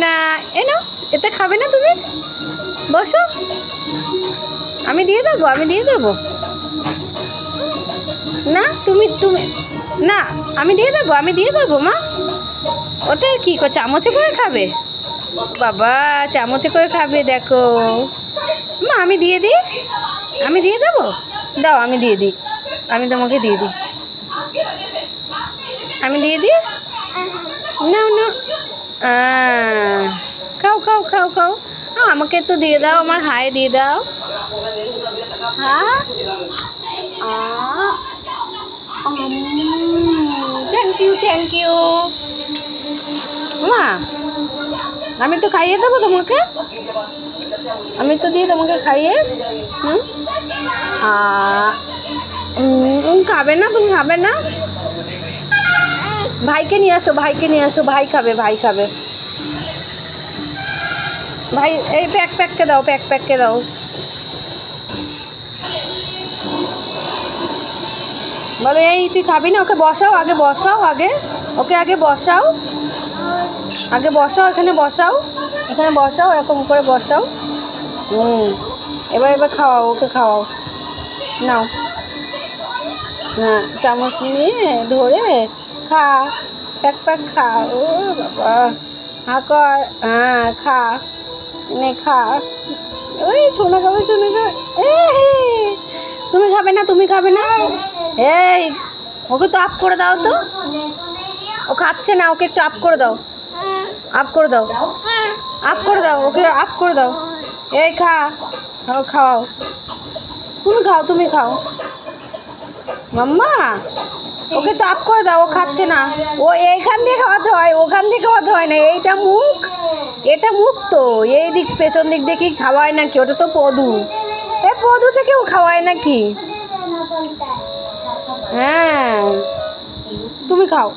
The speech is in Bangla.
না, এ নাও, এতে খাবে না তুমি? বসো, আমি দিয়ে দেবো, আমি দিয়ে দেবো। না তুমি তুমি না, আমি দিয়ে দেবো, আমি দিয়ে দেবো মা। ওটা কি চামচে করে খাবে? বাবা চামচে করে খাবে, দেখো মা। আমি দিয়ে দিই, আমি দিয়ে দেবো। দাও আমি দিয়ে দিই, আমি তোমাকে দিয়ে দিই, আমি দিয়ে দিই। নাও নাও, খাও খাও খাও খাও। আমাকে তো দিয়ে দাও, আমার হায় দিয়ে দাও। হ্যাঁ, থ্যাংক ইউ থ্যাংক ইউ মা। আমি তো খাইয়ে দেবো তোমাকে, আমি তো দিয়ে তোমাকে খাইয়ে। খাবে না, তুমি খাবে না? ভাইকে নিয়ে আসো, ভাইকে নিয়ে আসো, ভাই খাবে, ভাই খাবে। ভাই এই প্যাককে দাও, প্যাককে দাও। বলো এই তুই খাবি না? ওকে বসাও, আগে বসাও, আগে ওকে আগে বসাও, আগে বসাও, এখানে বসাও, এখানে বসাও, এরকম করে বসাও। এবার এবার খাওয়াও, ওকে খাওয়াও। নাও, হ্যাঁ চামচ নিয়ে ধরে খা, প্যাক খা। ও বাবা, হা কর, হ্যাঁ খা, নে খা। ওই ছোনা খাবে, ছোনা খাবে। তুমি খাবে না, তুমি খাবে না? এই ওকে তো আপ করে দাও তো, ও খাচ্ছে না, ওকে একটু আপ করে দাও, আপ করে দাও, আপ করে দাও, ওকে আপ করে দাও। এই খা, ও খাও, তুমি খাও, তুমি খাও মাম্মা। ওকে তো আপ করে দাও, ও খাচ্ছে না। ও এইখান দিয়ে খাওয়াতে হয়, ওখান দিয়ে খাওয়াতে হয় না। এইটা মুখ, এটা মুখ তো এই দিক, পেছন দিক দেখি খাওয়ায় নাকি? ওটা তো পদু, এ পদু থেকেও খাওয়ায় নাকি? হ্যাঁ তুমি খাও।